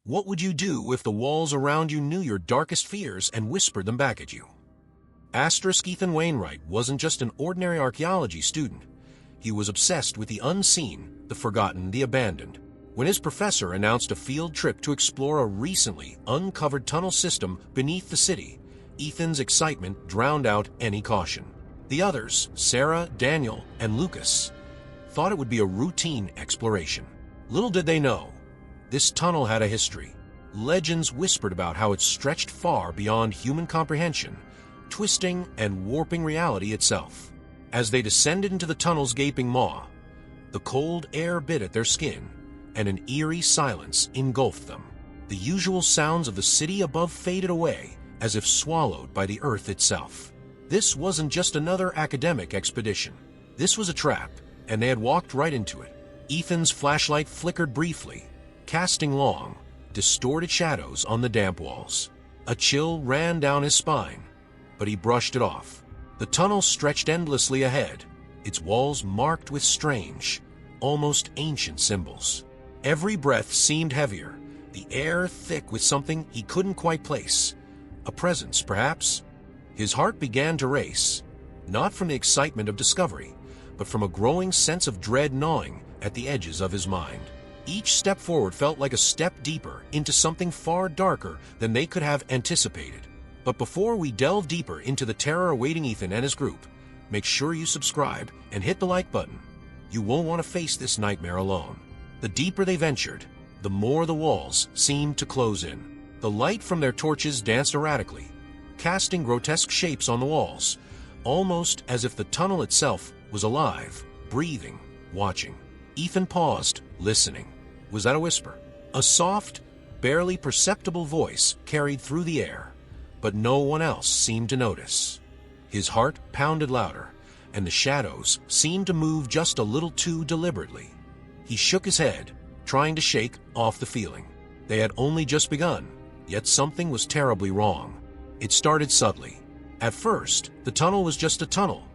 What would you do if the walls around you knew your darkest fears and whispered them back at you? Asterisk Ethan Wainwright wasn't just an ordinary archaeology student. He was obsessed with the unseen, the forgotten, the abandoned. When his professor announced a field trip to explore a recently uncovered tunnel system beneath the city, Ethan's excitement drowned out any caution. The others, Sarah, Daniel, and Lucas, thought it would be a routine exploration. Little did they know, this tunnel had a history. Legends whispered about how it stretched far beyond human comprehension, twisting and warping reality itself. As they descended into the tunnel's gaping maw, the cold air bit at their skin, and an eerie silence engulfed them. The usual sounds of the city above faded away, as if swallowed by the earth itself. This wasn't just another academic expedition. This was a trap, and they had walked right into it. Ethan's flashlight flickered briefly, casting long, distorted shadows on the damp walls. A chill ran down his spine, but he brushed it off. The tunnel stretched endlessly ahead, its walls marked with strange, almost ancient symbols. Every breath seemed heavier, the air thick with something he couldn't quite place. A presence, perhaps? His heart began to race, not from the excitement of discovery, but from a growing sense of dread gnawing at the edges of his mind. Each step forward felt like a step deeper into something far darker than they could have anticipated. But before we delve deeper into the terror awaiting Ethan and his group, make sure you subscribe and hit the like button. You won't want to face this nightmare alone. The deeper they ventured, the more the walls seemed to close in. The light from their torches danced erratically, casting grotesque shapes on the walls, almost as if the tunnel itself was alive, breathing, watching. Ethan paused, listening. Was that a whisper? A soft, barely perceptible voice carried through the air, but no one else seemed to notice. His heart pounded louder, and the shadows seemed to move just a little too deliberately. He shook his head, trying to shake off the feeling. They had only just begun, yet something was terribly wrong. It started subtly. At first, the tunnel was just a tunnel,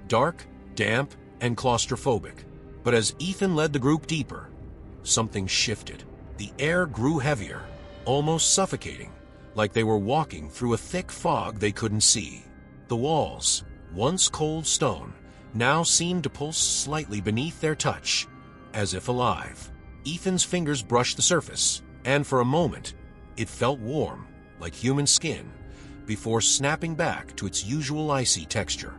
dark, damp, and claustrophobic. But as Ethan led the group deeper, something shifted. The air grew heavier, almost suffocating, like they were walking through a thick fog they couldn't see. The walls, once cold stone, now seemed to pulse slightly beneath their touch, as if alive. Ethan's fingers brushed the surface, and for a moment, it felt warm, like human skin, before snapping back to its usual icy texture.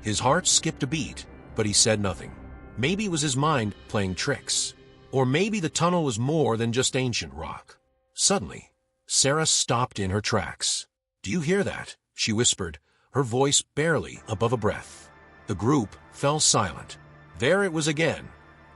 His heart skipped a beat, but he said nothing. Maybe it was his mind playing tricks. Or maybe the tunnel was more than just ancient rock. Suddenly, Sarah stopped in her tracks. "Do you hear that?" she whispered, her voice barely above a breath. The group fell silent. There it was again,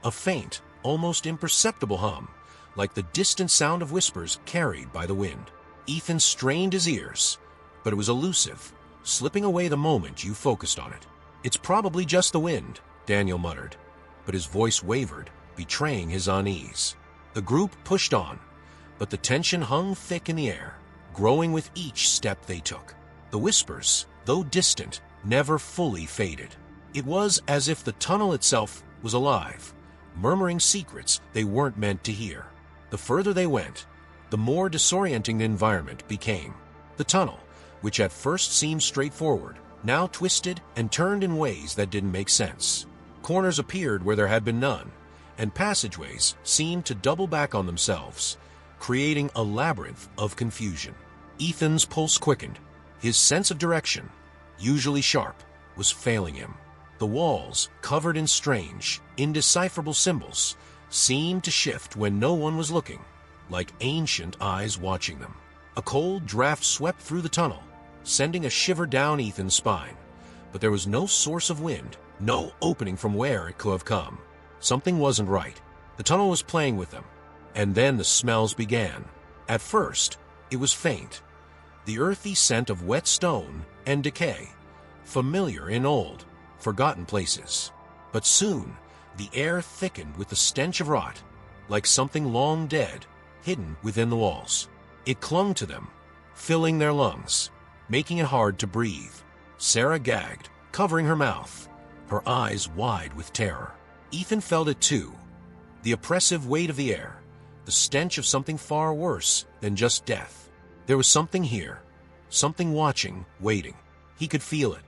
a faint, almost imperceptible hum, like the distant sound of whispers carried by the wind. Ethan strained his ears, but it was elusive, slipping away the moment you focused on it. "It's probably just the wind," Daniel muttered, but his voice wavered, betraying his unease. The group pushed on, but the tension hung thick in the air, growing with each step they took. The whispers, though distant, never fully faded. It was as if the tunnel itself was alive, murmuring secrets they weren't meant to hear. The further they went, the more disorienting the environment became. The tunnel, which at first seemed straightforward, now twisted and turned in ways that didn't make sense. Corners appeared where there had been none, and passageways seemed to double back on themselves, creating a labyrinth of confusion. Ethan's pulse quickened. His sense of direction, usually sharp, was failing him. The walls, covered in strange, indecipherable symbols, seemed to shift when no one was looking, like ancient eyes watching them. A cold draft swept through the tunnel, sending a shiver down Ethan's spine. But there was no source of wind, no opening from where it could have come. Something wasn't right. The tunnel was playing with them. And then the smells began. At first, it was faint, the earthy scent of wet stone and decay, familiar in old, forgotten places. But soon, the air thickened with the stench of rot, like something long dead, hidden within the walls. It clung to them, filling their lungs, making it hard to breathe. Sarah gagged, covering her mouth, her eyes wide with terror. Ethan felt it too, the oppressive weight of the air, the stench of something far worse than just death. There was something here, something watching, waiting. He could feel it.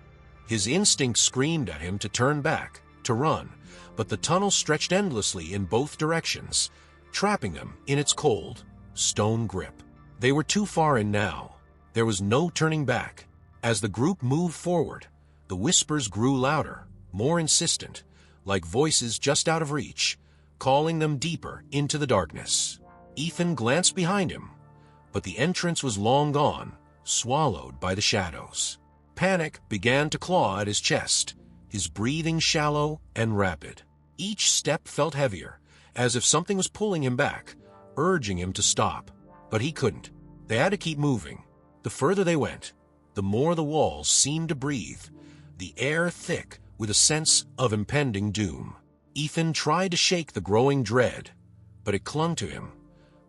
His instinct screamed at him to turn back, to run, but the tunnel stretched endlessly in both directions, trapping them in its cold, stone grip. They were too far in now. There was no turning back. As the group moved forward, the whispers grew louder, more insistent, like voices just out of reach, calling them deeper into the darkness. Ethan glanced behind him, but the entrance was long gone, swallowed by the shadows. Panic began to claw at his chest, his breathing shallow and rapid. Each step felt heavier, as if something was pulling him back, urging him to stop. But he couldn't. They had to keep moving. The further they went, the more the walls seemed to breathe, the air thick with a sense of impending doom. Ethan tried to shake the growing dread, but it clung to him,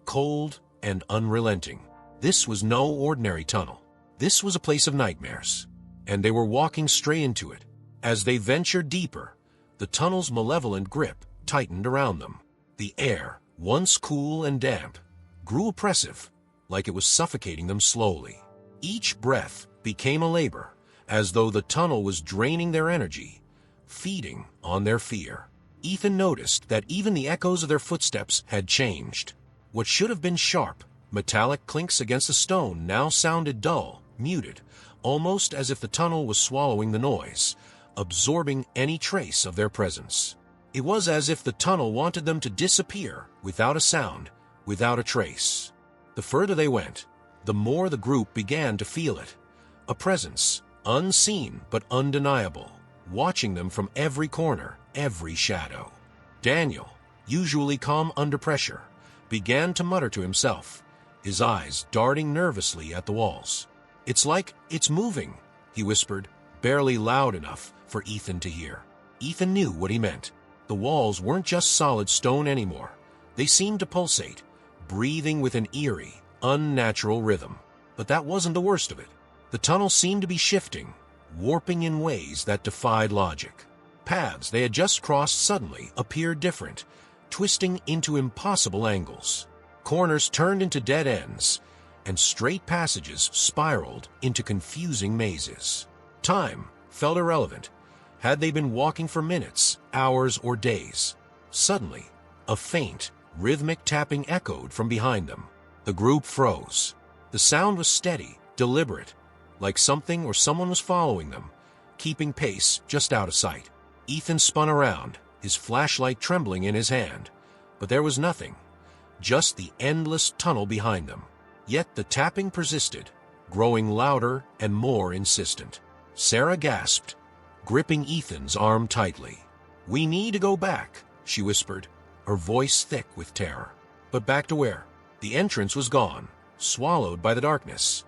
cold and unrelenting. This was no ordinary tunnel. This was a place of nightmares, and they were walking straight into it. As they ventured deeper, the tunnel's malevolent grip tightened around them. The air, once cool and damp, grew oppressive, like it was suffocating them slowly. Each breath became a labor, as though the tunnel was draining their energy, feeding on their fear. Ethan noticed that even the echoes of their footsteps had changed. What should have been sharp, metallic clinks against the stone now sounded dull, muted, almost as if the tunnel was swallowing the noise, absorbing any trace of their presence. It was as if the tunnel wanted them to disappear without a sound, without a trace. The further they went, the more the group began to feel it. A presence, unseen but undeniable, watching them from every corner, every shadow. Daniel, usually calm under pressure, began to mutter to himself, his eyes darting nervously at the walls. "It's like it's moving," he whispered, barely loud enough for Ethan to hear. Ethan knew what he meant. The walls weren't just solid stone anymore. They seemed to pulsate, breathing with an eerie, unnatural rhythm. But that wasn't the worst of it. The tunnel seemed to be shifting, warping in ways that defied logic. Paths they had just crossed suddenly appeared different, twisting into impossible angles. Corners turned into dead ends, and straight passages spiraled into confusing mazes. Time felt irrelevant. Had they been walking for minutes, hours, or days? Suddenly, a faint, rhythmic tapping echoed from behind them. The group froze. The sound was steady, deliberate, like something or someone was following them, keeping pace just out of sight. Ethan spun around, his flashlight trembling in his hand, but there was nothing, just the endless tunnel behind them. Yet the tapping persisted, growing louder and more insistent. Sarah gasped, gripping Ethan's arm tightly. "We need to go back," she whispered, her voice thick with terror. But back to where? The entrance was gone, swallowed by the darkness,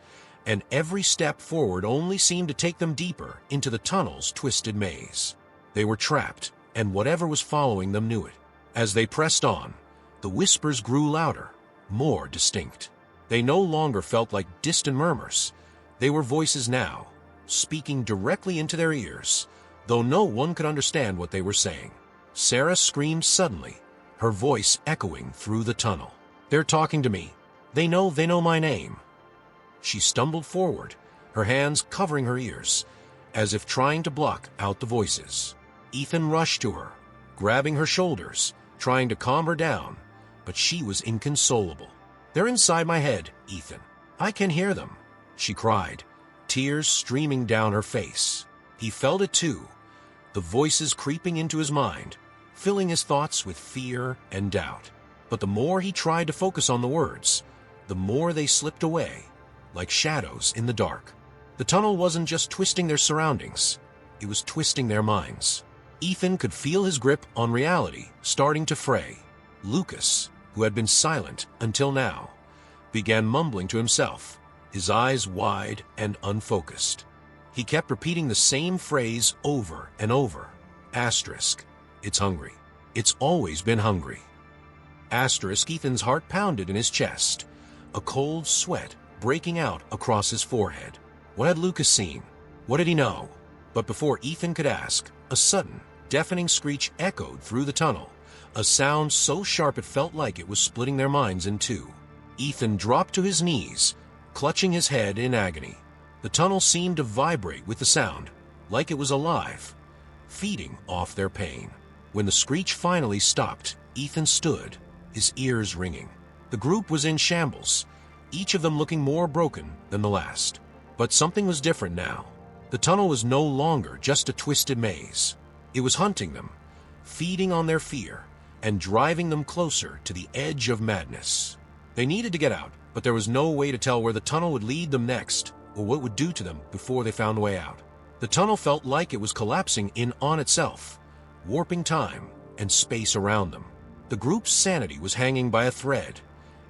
and every step forward only seemed to take them deeper into the tunnel's twisted maze. They were trapped, and whatever was following them knew it. As they pressed on, the whispers grew louder, more distinct. They no longer felt like distant murmurs. They were voices now, speaking directly into their ears, though no one could understand what they were saying. Sarah screamed suddenly, her voice echoing through the tunnel. "They're talking to me. They know my name." She stumbled forward, her hands covering her ears, as if trying to block out the voices. Ethan rushed to her, grabbing her shoulders, trying to calm her down, but she was inconsolable. "They're inside my head, Ethan. I can hear them," she cried, tears streaming down her face. He felt it too, the voices creeping into his mind, filling his thoughts with fear and doubt. But the more he tried to focus on the words, the more they slipped away, like shadows in the dark. The tunnel wasn't just twisting their surroundings, it was twisting their minds. Ethan could feel his grip on reality starting to fray. Lucas, who had been silent until now, began mumbling to himself, his eyes wide and unfocused. He kept repeating the same phrase over and over. Asterisk, it's hungry. It's always been hungry. Asterisk, Ethan's heart pounded in his chest, a cold sweat breaking out across his forehead. What had Lucas seen? What did he know? But before Ethan could ask, a sudden, deafening screech echoed through the tunnel, a sound so sharp it felt like it was splitting their minds in two. Ethan dropped to his knees, clutching his head in agony. The tunnel seemed to vibrate with the sound, like it was alive, feeding off their pain. When the screech finally stopped, Ethan stood, his ears ringing. The group was in shambles, each of them looking more broken than the last. But something was different now. The tunnel was no longer just a twisted maze. It was hunting them, feeding on their fear, and driving them closer to the edge of madness. They needed to get out, but there was no way to tell where the tunnel would lead them next, or what it would do to them before they found a way out. The tunnel felt like it was collapsing in on itself, warping time and space around them. The group's sanity was hanging by a thread,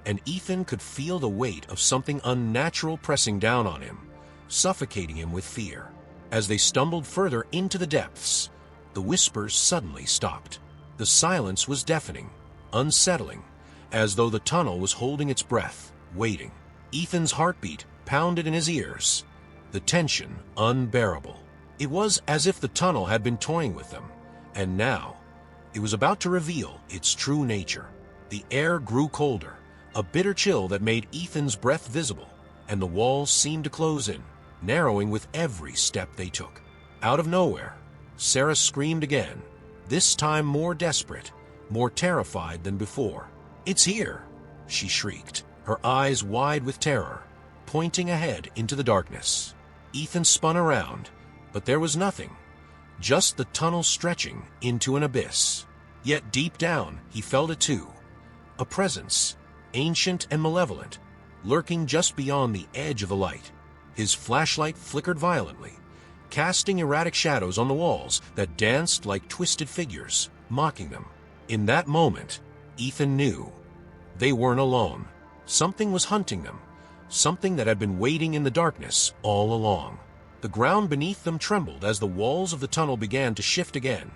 and Ethan could feel the weight of something unnatural pressing down on him, suffocating him with fear. As they stumbled further into the depths, the whispers suddenly stopped. The silence was deafening, unsettling, as though the tunnel was holding its breath, waiting. Ethan's heartbeat pounded in his ears, the tension unbearable. It was as if the tunnel had been toying with them, and now it was about to reveal its true nature. The air grew colder, a bitter chill that made Ethan's breath visible, and the walls seemed to close in, narrowing with every step they took. Out of nowhere, Sarah screamed again, this time more desperate, more terrified than before. "It's here!" she shrieked, her eyes wide with terror, pointing ahead into the darkness. Ethan spun around, but there was nothing, just the tunnel stretching into an abyss. Yet deep down, he felt it too, a presence, ancient and malevolent, lurking just beyond the edge of the light. His flashlight flickered violently, casting erratic shadows on the walls that danced like twisted figures, mocking them. In that moment, Ethan knew they weren't alone. Something was hunting them, something that had been waiting in the darkness all along. The ground beneath them trembled as the walls of the tunnel began to shift again,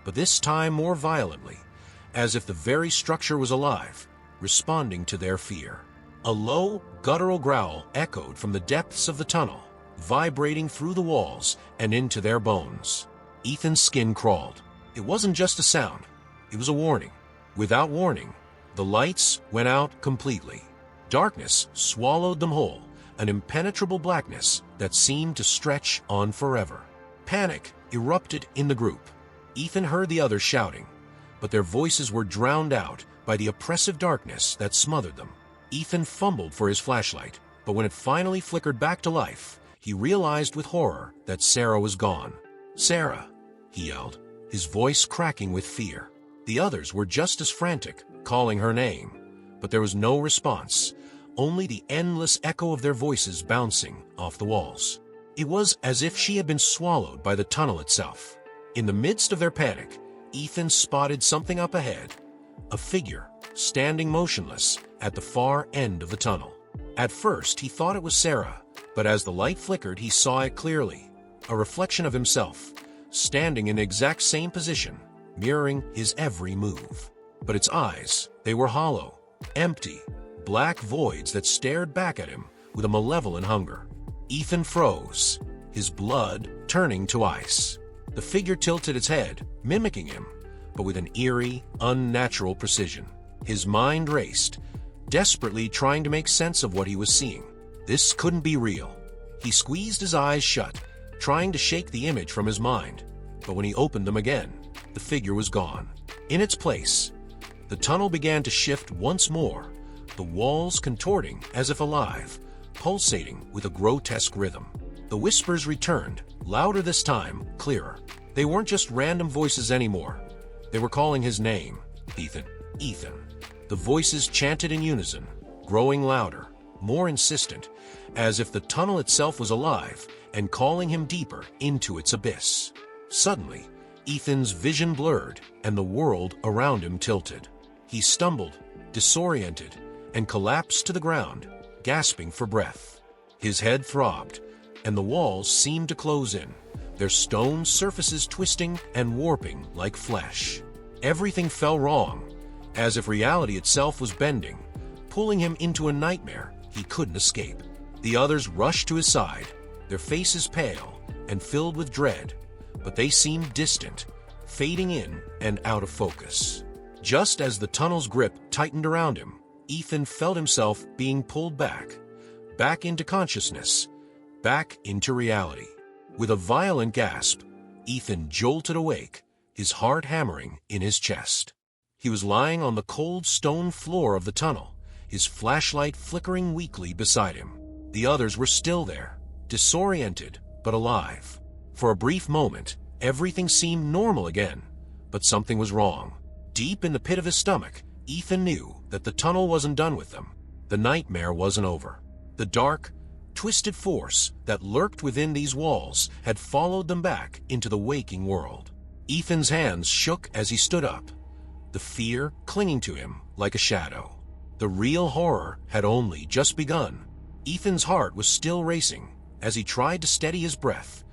but this time more violently, as if the very structure was alive, responding to their fear. A low, guttural growl echoed from the depths of the tunnel, vibrating through the walls and into their bones. Ethan's skin crawled. It wasn't just a sound, it was a warning. Without warning, the lights went out completely. Darkness swallowed them whole, an impenetrable blackness that seemed to stretch on forever. Panic erupted in the group. Ethan heard the others shouting, but their voices were drowned out by the oppressive darkness that smothered them. Ethan fumbled for his flashlight, but when it finally flickered back to life, he realized with horror that Sarah was gone. "Sarah!" he yelled, his voice cracking with fear. The others were just as frantic, calling her name, but there was no response, only the endless echo of their voices bouncing off the walls. It was as if she had been swallowed by the tunnel itself. In the midst of their panic, Ethan spotted something up ahead, a figure standing motionless at the far end of the tunnel. At first, he thought it was Sarah, but as the light flickered, he saw it clearly, a reflection of himself, standing in the exact same position, mirroring his every move. But its eyes, they were hollow, empty, black voids that stared back at him with a malevolent hunger. Ethan froze, his blood turning to ice. The figure tilted its head, mimicking him, but with an eerie, unnatural precision. His mind raced, desperately trying to make sense of what he was seeing. This couldn't be real. He squeezed his eyes shut, trying to shake the image from his mind. But when he opened them again, the figure was gone. In its place, the tunnel began to shift once more, the walls contorting as if alive, pulsating with a grotesque rhythm. The whispers returned, louder this time, clearer. They weren't just random voices anymore. They were calling his name. Ethan, Ethan. The voices chanted in unison, growing louder, more insistent, as if the tunnel itself was alive and calling him deeper into its abyss. Suddenly, Ethan's vision blurred and the world around him tilted. He stumbled, disoriented, and collapsed to the ground, gasping for breath. His head throbbed, and the walls seemed to close in, their stone surfaces twisting and warping like flesh. Everything fell wrong, as if reality itself was bending, pulling him into a nightmare he couldn't escape. The others rushed to his side, their faces pale and filled with dread, but they seemed distant, fading in and out of focus. Just as the tunnel's grip tightened around him, Ethan felt himself being pulled back into consciousness, back into reality. With a violent gasp, Ethan jolted awake, his heart hammering in his chest. He was lying on the cold stone floor of the tunnel, his flashlight flickering weakly beside him. The others were still there, disoriented but alive. For a brief moment, everything seemed normal again, but something was wrong. Deep in the pit of his stomach, Ethan knew that the tunnel wasn't done with them. The nightmare wasn't over. The dark, twisted force that lurked within these walls had followed them back into the waking world. Ethan's hands shook as he stood up, the fear clinging to him like a shadow. The real horror had only just begun. Ethan's heart was still racing as he tried to steady his breath,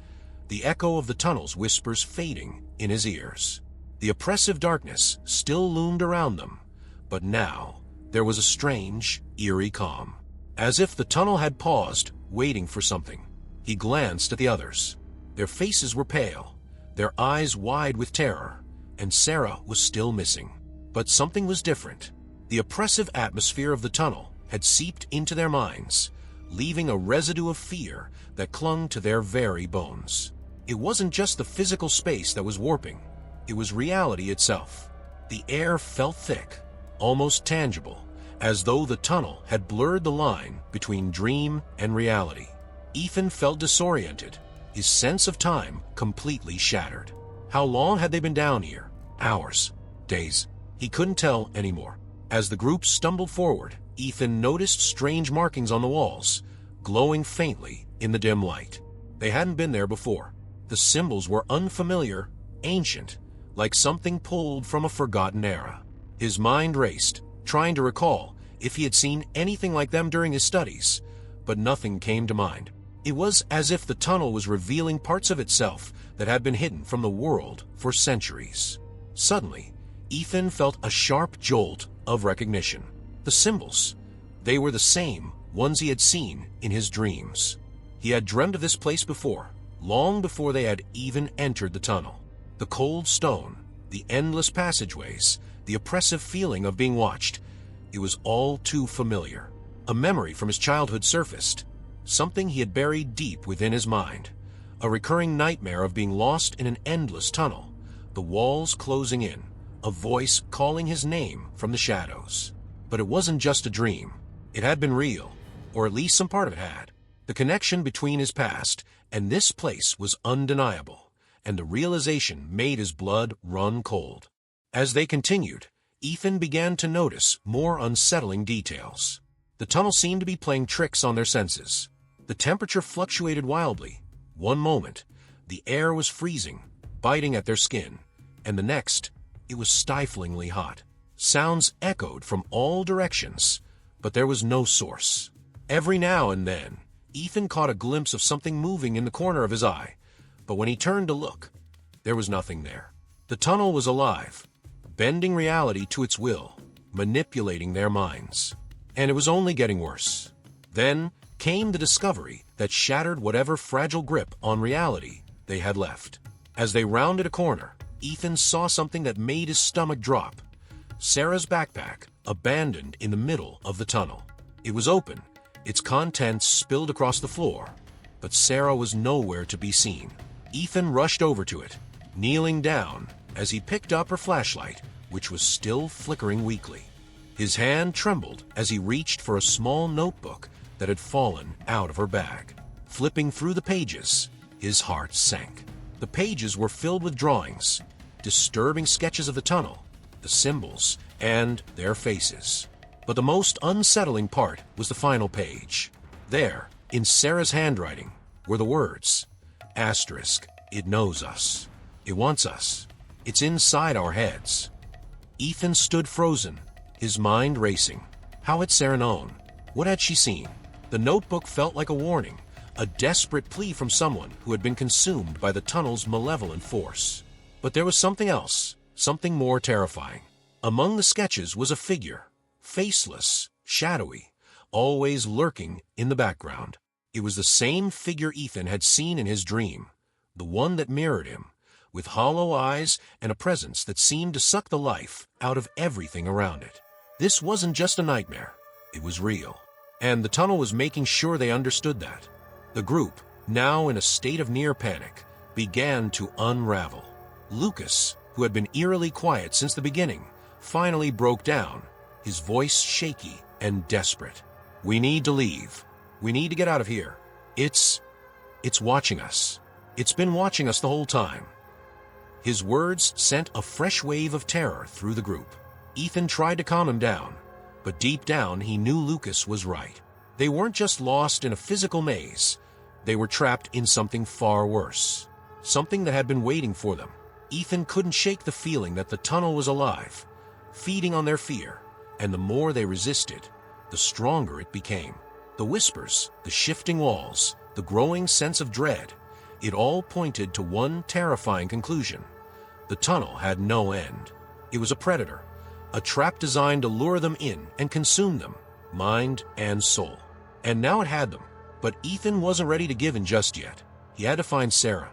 the echo of the tunnel's whispers fading in his ears. The oppressive darkness still loomed around them, but now there was a strange, eerie calm. As if the tunnel had paused, waiting for something. He glanced at the others. Their faces were pale, their eyes wide with terror, and Sarah was still missing. But something was different. The oppressive atmosphere of the tunnel had seeped into their minds, leaving a residue of fear that clung to their very bones. It wasn't just the physical space that was warping, it was reality itself. The air felt thick, almost tangible, as though the tunnel had blurred the line between dream and reality. Ethan felt disoriented, his sense of time completely shattered. How long had they been down here? Hours? Days? He couldn't tell anymore. As the group stumbled forward, Ethan noticed strange markings on the walls, glowing faintly in the dim light. They hadn't been there before. The symbols were unfamiliar, ancient, like something pulled from a forgotten era. His mind raced, trying to recall if he had seen anything like them during his studies, but nothing came to mind. It was as if the tunnel was revealing parts of itself that had been hidden from the world for centuries. Suddenly, Ethan felt a sharp jolt of recognition. The symbols, they were the same ones he had seen in his dreams. He had dreamed of this place before, long before they had even entered the tunnel. The cold stone, the endless passageways, the oppressive feeling of being watched. It was all too familiar. A memory from his childhood surfaced, something he had buried deep within his mind. A recurring nightmare of being lost in an endless tunnel, the walls closing in, a voice calling his name from the shadows. But it wasn't just a dream. It had been real, or at least some part of it had. The connection between his past and this place was undeniable, and the realization made his blood run cold. As they continued, Ethan began to notice more unsettling details. The tunnel seemed to be playing tricks on their senses. The temperature fluctuated wildly. One moment, the air was freezing, biting at their skin, and the next, it was stiflingly hot. Sounds echoed from all directions, but there was no source. Every now and then, Ethan caught a glimpse of something moving in the corner of his eye, but when he turned to look, there was nothing there. The tunnel was alive, bending reality to its will, manipulating their minds. And it was only getting worse. Then came the discovery that shattered whatever fragile grip on reality they had left. As they rounded a corner, Ethan saw something that made his stomach drop. Sarah's backpack, abandoned in the middle of the tunnel. It was open, its contents spilled across the floor, but Sarah was nowhere to be seen. Ethan rushed over to it, kneeling down as he picked up her flashlight, which was still flickering weakly. His hand trembled as he reached for a small notebook that had fallen out of her bag. Flipping through the pages, his heart sank. The pages were filled with drawings, disturbing sketches of the tunnel, the symbols, and their faces. But the most unsettling part was the final page. There, in Sarah's handwriting, were the words, "Asterisk, it knows us. It wants us. It's inside our heads." Ethan stood frozen, his mind racing. How had Sarah known? What had she seen? The notebook felt like a warning, a desperate plea from someone who had been consumed by the tunnel's malevolent force. But there was something else, something more terrifying. Among the sketches was a figure, faceless, shadowy, always lurking in the background. It was the same figure Ethan had seen in his dream, the one that mirrored him, with hollow eyes and a presence that seemed to suck the life out of everything around it. This wasn't just a nightmare, it was real. And the tunnel was making sure they understood that. The group, now in a state of near panic, began to unravel. Lucas, who had been eerily quiet since the beginning, finally broke down, his voice shaky and desperate. "We need to leave. We need to get out of here. It's watching us. It's been watching us the whole time." His words sent a fresh wave of terror through the group. Ethan tried to calm him down, but deep down he knew Lucas was right. They weren't just lost in a physical maze. They were trapped in something far worse. Something that had been waiting for them. Ethan couldn't shake the feeling that the tunnel was alive, feeding on their fear, and the more they resisted, the stronger it became. The whispers, the shifting walls, the growing sense of dread, it all pointed to one terrifying conclusion. The tunnel had no end. It was a predator, a trap designed to lure them in and consume them, mind and soul. And now it had them, but Ethan wasn't ready to give in just yet. He had to find Sarah.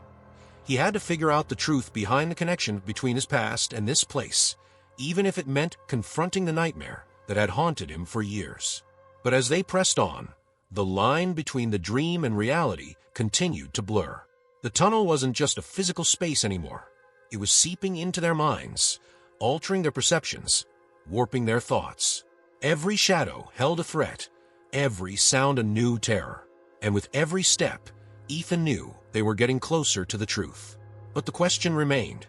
He had to figure out the truth behind the connection between his past and this place, even if it meant confronting the nightmare that had haunted him for years. But as they pressed on, the line between the dream and reality continued to blur. The tunnel wasn't just a physical space anymore. It was seeping into their minds, altering their perceptions, warping their thoughts. Every shadow held a threat, every sound a new terror. And with every step, Ethan knew they were getting closer to the truth. But the question remained,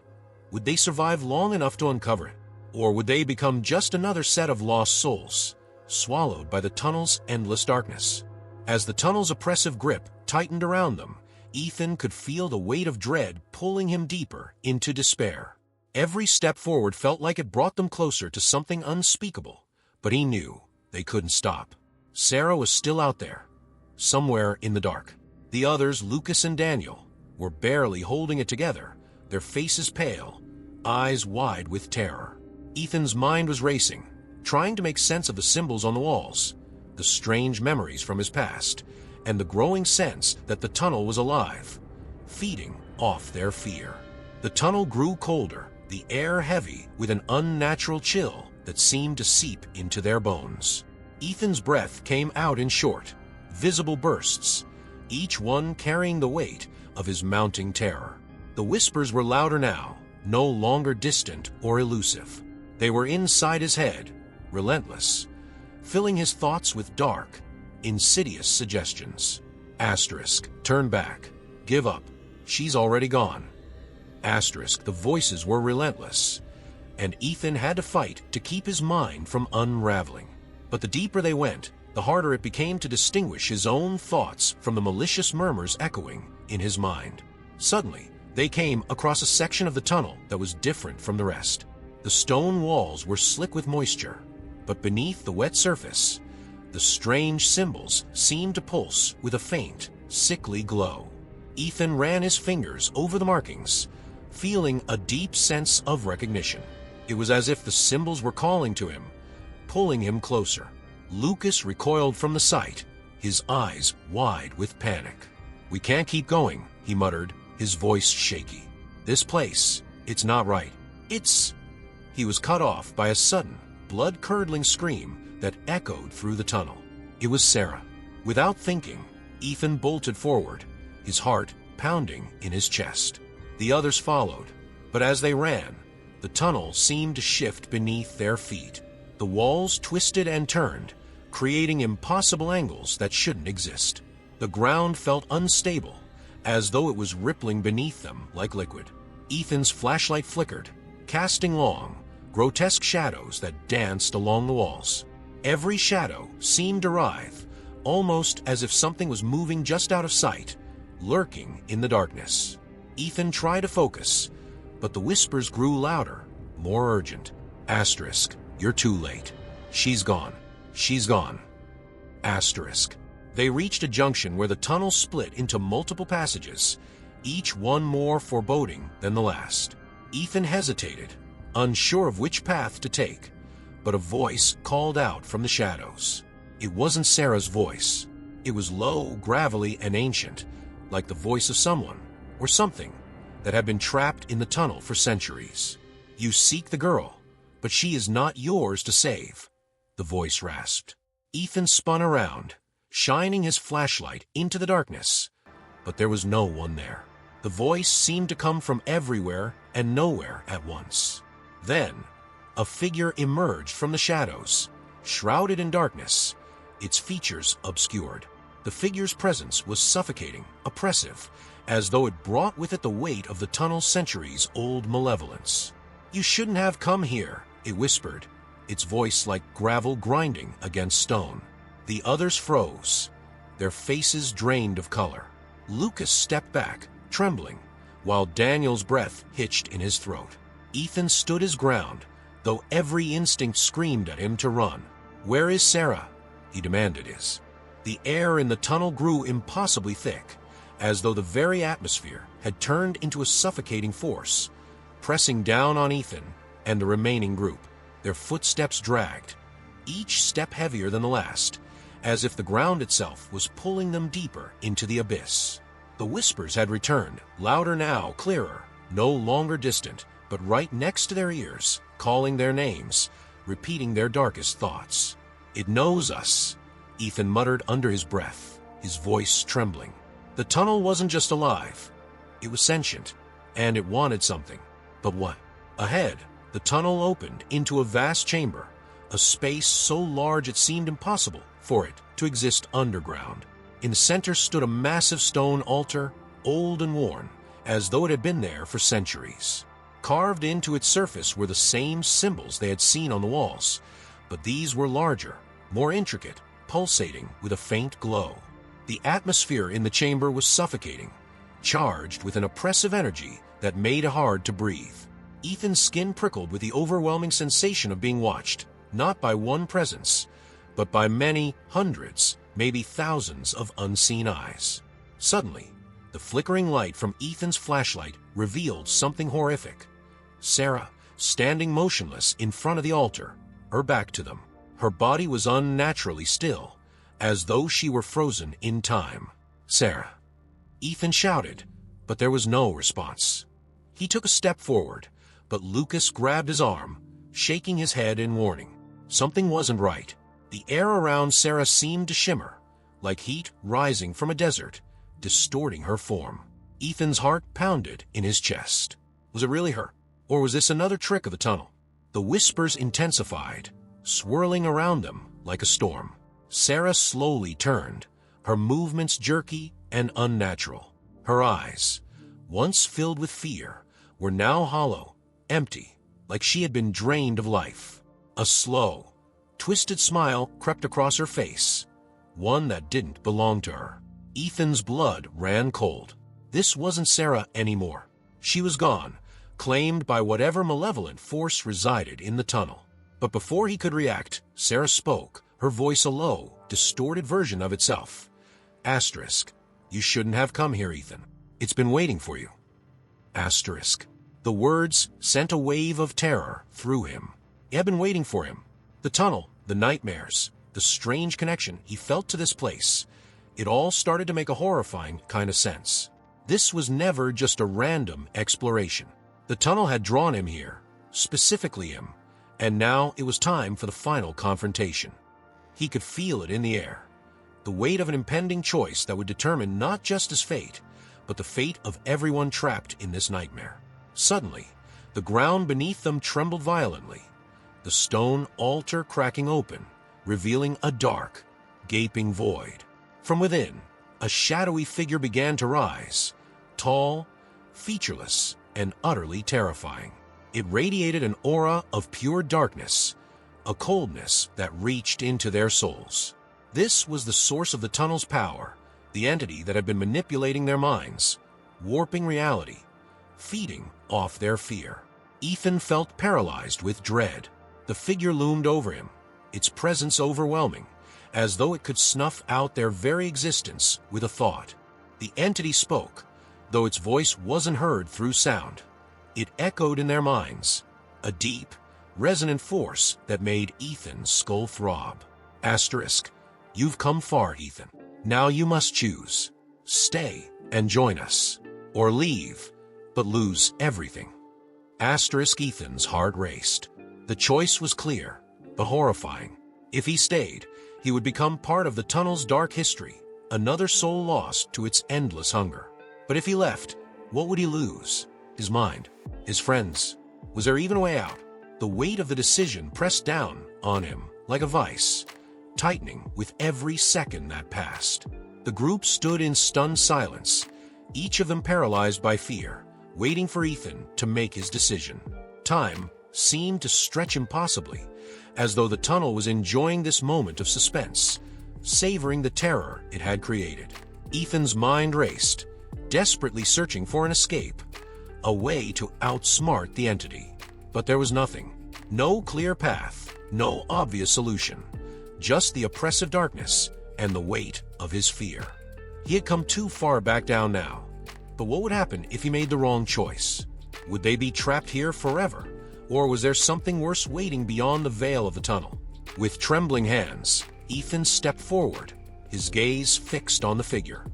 would they survive long enough to uncover it? Or would they become just another set of lost souls, swallowed by the tunnel's endless darkness? As the tunnel's oppressive grip tightened around them, Ethan could feel the weight of dread pulling him deeper into despair. Every step forward felt like it brought them closer to something unspeakable, but he knew they couldn't stop. Sarah was still out there, somewhere in the dark. The others, Lucas and Daniel, were barely holding it together, their faces pale, eyes wide with terror. Ethan's mind was racing, trying to make sense of the symbols on the walls, the strange memories from his past, and the growing sense that the tunnel was alive, feeding off their fear. The tunnel grew colder, the air heavy with an unnatural chill that seemed to seep into their bones. Ethan's breath came out in short, visible bursts, each one carrying the weight of his mounting terror. The whispers were louder now, no longer distant or elusive. They were inside his head, relentless, filling his thoughts with dark, insidious suggestions. Asterisk, turn back, give up, she's already gone. Asterisk, the voices were relentless, and Ethan had to fight to keep his mind from unraveling. But the deeper they went, the harder it became to distinguish his own thoughts from the malicious murmurs echoing in his mind. Suddenly, they came across a section of the tunnel that was different from the rest. The stone walls were slick with moisture, but beneath the wet surface, the strange symbols seemed to pulse with a faint, sickly glow. Ethan ran his fingers over the markings, feeling a deep sense of recognition. It was as if the symbols were calling to him, pulling him closer. Lucas recoiled from the sight, his eyes wide with panic. "We can't keep going," he muttered, his voice shaky. "This place, it's not right. It's—" He was cut off by a sudden, blood-curdling scream that echoed through the tunnel. It was Sarah. Without thinking, Ethan bolted forward, his heart pounding in his chest. The others followed, but as they ran, the tunnel seemed to shift beneath their feet. The walls twisted and turned, creating impossible angles that shouldn't exist. The ground felt unstable, as though it was rippling beneath them like liquid. Ethan's flashlight flickered, casting long, grotesque shadows that danced along the walls. Every shadow seemed to writhe, almost as if something was moving just out of sight, lurking in the darkness. Ethan tried to focus, but the whispers grew louder, more urgent. Asterisk, you're too late. She's gone. She's gone. Asterisk. They reached a junction where the tunnel split into multiple passages, each one more foreboding than the last. Ethan hesitated, unsure of which path to take, but a voice called out from the shadows. It wasn't Sarah's voice. It was low, gravelly, and ancient, like the voice of someone, or something, that have been trapped in the tunnel for centuries. You seek the girl, but she is not yours to save, the voice rasped. Ethan spun around, shining his flashlight into the darkness, but there was no one there. The voice seemed to come from everywhere and nowhere at once. Then, a figure emerged from the shadows, shrouded in darkness, its features obscured. The figure's presence was suffocating, oppressive, as though it brought with it the weight of the tunnel's centuries-old malevolence. "You shouldn't have come here," it whispered, its voice like gravel grinding against stone. The others froze, their faces drained of color. Lucas stepped back, trembling, while Daniel's breath hitched in his throat. Ethan stood his ground, though every instinct screamed at him to run. "Where is Sarah?" he demanded. The air in the tunnel grew impossibly thick, as though the very atmosphere had turned into a suffocating force, pressing down on Ethan and the remaining group. Their footsteps dragged, each step heavier than the last, as if the ground itself was pulling them deeper into the abyss. The whispers had returned, louder now, clearer, no longer distant, but right next to their ears, calling their names, repeating their darkest thoughts. "It knows us," Ethan muttered under his breath, his voice trembling. The tunnel wasn't just alive. It was sentient, and it wanted something. But what? Ahead, the tunnel opened into a vast chamber, a space so large it seemed impossible for it to exist underground. In the center stood a massive stone altar, old and worn, as though it had been there for centuries. Carved into its surface were the same symbols they had seen on the walls, but these were larger, more intricate, pulsating with a faint glow. The atmosphere in the chamber was suffocating, charged with an oppressive energy that made it hard to breathe. Ethan's skin prickled with the overwhelming sensation of being watched, not by one presence, but by many hundreds, maybe thousands of unseen eyes. Suddenly, the flickering light from Ethan's flashlight revealed something horrific. Sarah, standing motionless in front of the altar, her back to them. Her body was unnaturally still, as though she were frozen in time. "Sarah!" Ethan shouted, but there was no response. He took a step forward, but Lucas grabbed his arm, shaking his head in warning. Something wasn't right. The air around Sarah seemed to shimmer, like heat rising from a desert, distorting her form. Ethan's heart pounded in his chest. Was it really her? Or was this another trick of the tunnel? The whispers intensified, swirling around them like a storm. Sarah slowly turned, her movements jerky and unnatural. Her eyes, once filled with fear, were now hollow, empty, like she had been drained of life. A slow, twisted smile crept across her face, one that didn't belong to her. Ethan's blood ran cold. This wasn't Sarah anymore. She was gone, claimed by whatever malevolent force resided in the tunnel. But before he could react, Sarah spoke, her voice a low, distorted version of itself. Asterisk. "You shouldn't have come here, Ethan. It's been waiting for you." Asterisk. The words sent a wave of terror through him. It had been waiting for him. The tunnel, the nightmares, the strange connection he felt to this place. It all started to make a horrifying kind of sense. This was never just a random exploration. The tunnel had drawn him here, specifically him, and now it was time for the final confrontation. He could feel it in the air, the weight of an impending choice that would determine not just his fate, but the fate of everyone trapped in this nightmare. Suddenly, the ground beneath them trembled violently, the stone altar cracking open, revealing a dark, gaping void. From within, a shadowy figure began to rise, tall, featureless, and utterly terrifying. It radiated an aura of pure darkness, a coldness that reached into their souls. This was the source of the tunnel's power, the entity that had been manipulating their minds, warping reality, feeding off their fear. Ethan felt paralyzed with dread. The figure loomed over him, its presence overwhelming, as though it could snuff out their very existence with a thought. The entity spoke, though its voice wasn't heard through sound. It echoed in their minds, a deep, resonant force that made Ethan's skull throb. Asterisk. You've come far, Ethan. Now you must choose. Stay and join us, or leave but lose everything? Ethan's heart raced. The choice was clear, but horrifying. If he stayed, he would become part of the tunnel's dark history, another soul lost to its endless hunger. But if he left, what would he lose? His mind? His friends? Was there even a way out? The weight of the decision pressed down on him like a vice, tightening with every second that passed. The group stood in stunned silence, each of them paralyzed by fear, waiting for Ethan to make his decision. Time seemed to stretch impossibly, as though the tunnel was enjoying this moment of suspense, savoring the terror it had created. Ethan's mind raced, desperately searching for an escape, a way to outsmart the entity. But there was nothing. No clear path, no obvious solution, just the oppressive darkness and the weight of his fear. He had come too far back down now. But what would happen if he made the wrong choice? Would they be trapped here forever? Or was there something worse waiting beyond the veil of the tunnel? With trembling hands, Ethan stepped forward, his gaze fixed on the figure.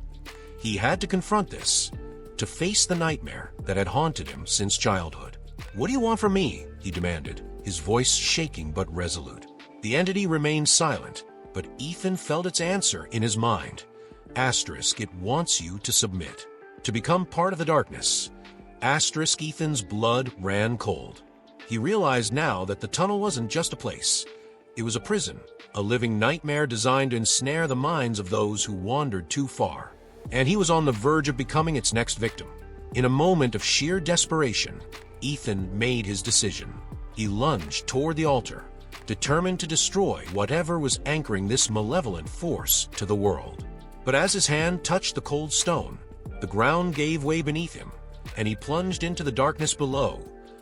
He had to confront this, to face the nightmare that had haunted him since childhood. "What do you want from me?" he demanded, his voice shaking but resolute. The entity remained silent, but Ethan felt its answer in his mind. It wants you to submit, to become part of the darkness. Ethan's blood ran cold. He realized now that the tunnel wasn't just a place. It was a prison, a living nightmare designed to ensnare the minds of those who wandered too far. And he was on the verge of becoming its next victim. In a moment of sheer desperation, Ethan made his decision. He lunged toward the altar, determined to destroy whatever was anchoring this malevolent force to the world. But as his hand touched the cold stone, the ground gave way beneath him, and he plunged into the darkness below,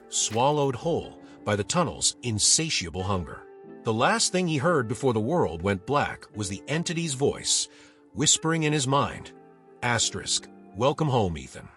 swallowed whole by the tunnel's insatiable hunger. The last thing he heard before the world went black was the entity's voice, whispering in his mind, "Welcome home, Ethan."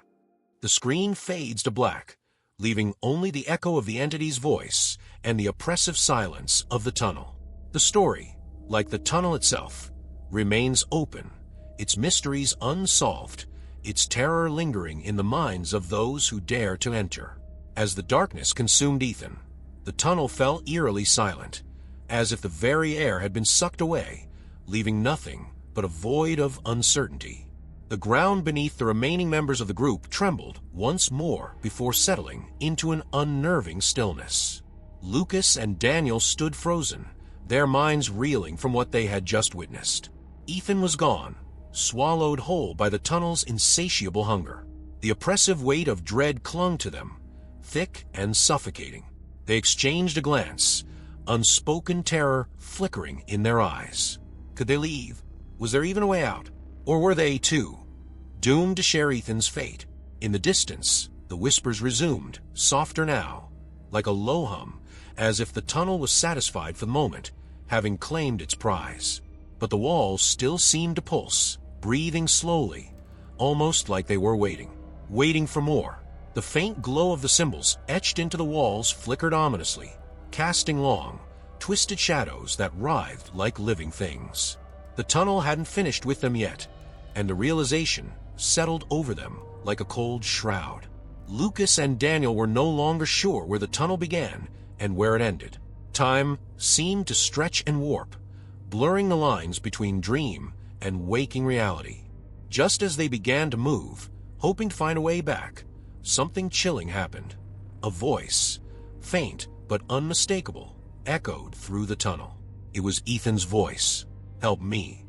The screen fades to black, leaving only the echo of the entity's voice and the oppressive silence of the tunnel. The story, like the tunnel itself, remains open, its mysteries unsolved, its terror lingering in the minds of those who dare to enter. As the darkness consumed Ethan, the tunnel fell eerily silent, as if the very air had been sucked away, leaving nothing but a void of uncertainty. The ground beneath the remaining members of the group trembled once more before settling into an unnerving stillness. Lucas and Daniel stood frozen, their minds reeling from what they had just witnessed. Ethan was gone, swallowed whole by the tunnel's insatiable hunger. The oppressive weight of dread clung to them, thick and suffocating. They exchanged a glance, unspoken terror flickering in their eyes. Could they leave? Was there even a way out? Or were they, too, doomed to share Ethan's fate? In the distance, the whispers resumed, softer now, like a low hum, as if the tunnel was satisfied for the moment, having claimed its prize. But the walls still seemed to pulse, breathing slowly, almost like they were waiting for more. The faint glow of the symbols etched into the walls flickered ominously, casting long, twisted shadows that writhed like living things. The tunnel hadn't finished with them yet, and the realization settled over them like a cold shroud. Lucas and Daniel were no longer sure where the tunnel began and where it ended. Time seemed to stretch and warp, blurring the lines between dream and waking reality. Just as they began to move, hoping to find a way back, something chilling happened. A voice, faint but unmistakable, echoed through the tunnel. It was Ethan's voice. "Help me."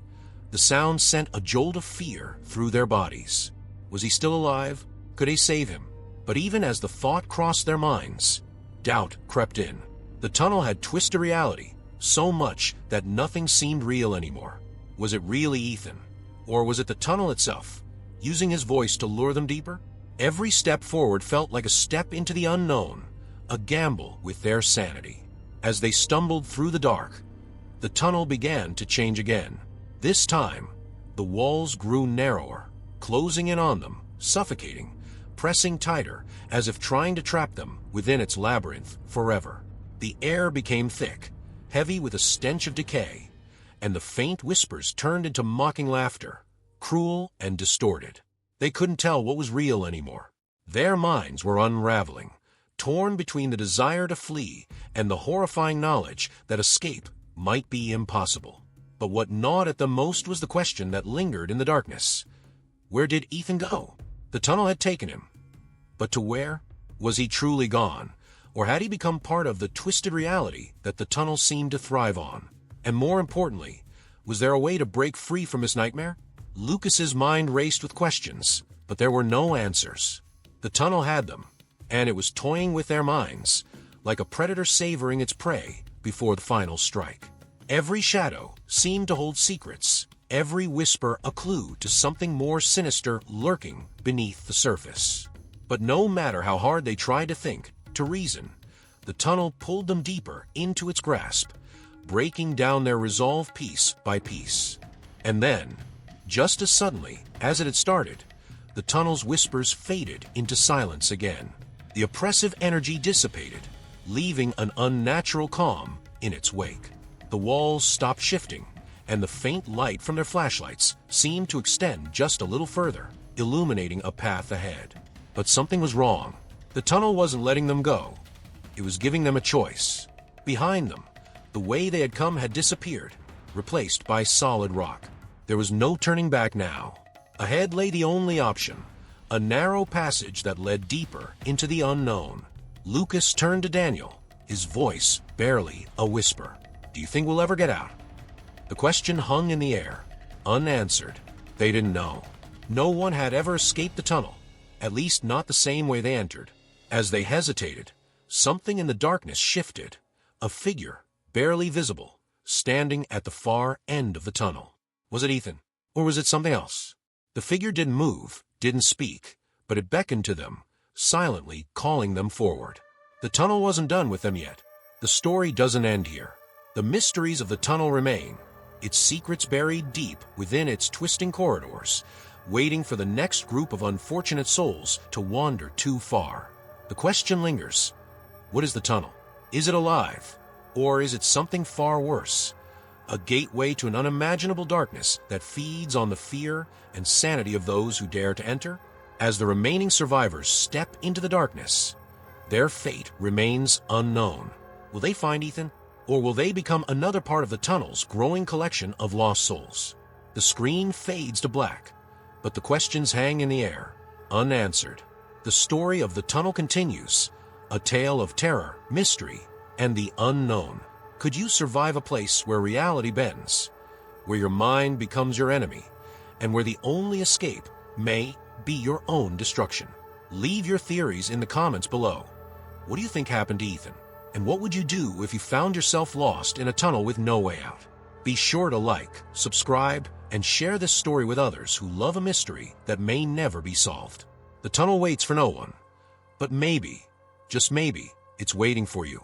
The sound sent a jolt of fear through their bodies. Was he still alive? Could he save him? But even as the thought crossed their minds, doubt crept in. The tunnel had twisted reality, so much that nothing seemed real anymore. Was it really Ethan? Or was it the tunnel itself, using his voice to lure them deeper? Every step forward felt like a step into the unknown, a gamble with their sanity. As they stumbled through the dark, the tunnel began to change again. This time, the walls grew narrower, closing in on them, suffocating, pressing tighter, as if trying to trap them within its labyrinth forever. The air became thick, heavy with a stench of decay, and the faint whispers turned into mocking laughter, cruel and distorted. They couldn't tell what was real anymore. Their minds were unraveling, torn between the desire to flee and the horrifying knowledge that escape might be impossible. But what gnawed at them most was the question that lingered in the darkness. Where did Ethan go? The tunnel had taken him. But to where? Was he truly gone? Or had he become part of the twisted reality that the tunnel seemed to thrive on? And more importantly, was there a way to break free from his nightmare? Lucas's mind raced with questions, but there were no answers. The tunnel had them, and it was toying with their minds, like a predator savoring its prey before the final strike. Every shadow seemed to hold secrets, every whisper a clue to something more sinister lurking beneath the surface. But no matter how hard they tried to think, to reason, the tunnel pulled them deeper into its grasp, breaking down their resolve piece by piece. And then, just as suddenly as it had started, the tunnel's whispers faded into silence again. The oppressive energy dissipated, leaving an unnatural calm in its wake. The walls stopped shifting, and the faint light from their flashlights seemed to extend just a little further, illuminating a path ahead. But something was wrong. The tunnel wasn't letting them go. It was giving them a choice. Behind them, the way they had come had disappeared, replaced by solid rock. There was no turning back now. Ahead lay the only option, a narrow passage that led deeper into the unknown. Lucas turned to Daniel, his voice barely a whisper. "Do you think we'll ever get out?" The question hung in the air, unanswered. They didn't know. No one had ever escaped the tunnel, at least not the same way they entered. As they hesitated, something in the darkness shifted, a figure, barely visible, standing at the far end of the tunnel. Was it Ethan? Or was it something else? The figure didn't move, didn't speak, but it beckoned to them, silently calling them forward. The tunnel wasn't done with them yet. The story doesn't end here. The mysteries of the tunnel remain, its secrets buried deep within its twisting corridors, waiting for the next group of unfortunate souls to wander too far. The question lingers. What is the tunnel? Is it alive? Or is it something far worse? A gateway to an unimaginable darkness that feeds on the fear and sanity of those who dare to enter? As the remaining survivors step into the darkness, their fate remains unknown. Will they find Ethan? Or will they become another part of the tunnel's growing collection of lost souls? The screen fades to black, but the questions hang in the air, unanswered. The story of the tunnel continues, a tale of terror, mystery, and the unknown. Could you survive a place where reality bends, where your mind becomes your enemy, and where the only escape may be your own destruction? Leave your theories in the comments below. What do you think happened to Ethan? And what would you do if you found yourself lost in a tunnel with no way out? Be sure to like, subscribe, and share this story with others who love a mystery that may never be solved. The tunnel waits for no one, but maybe, just maybe, it's waiting for you.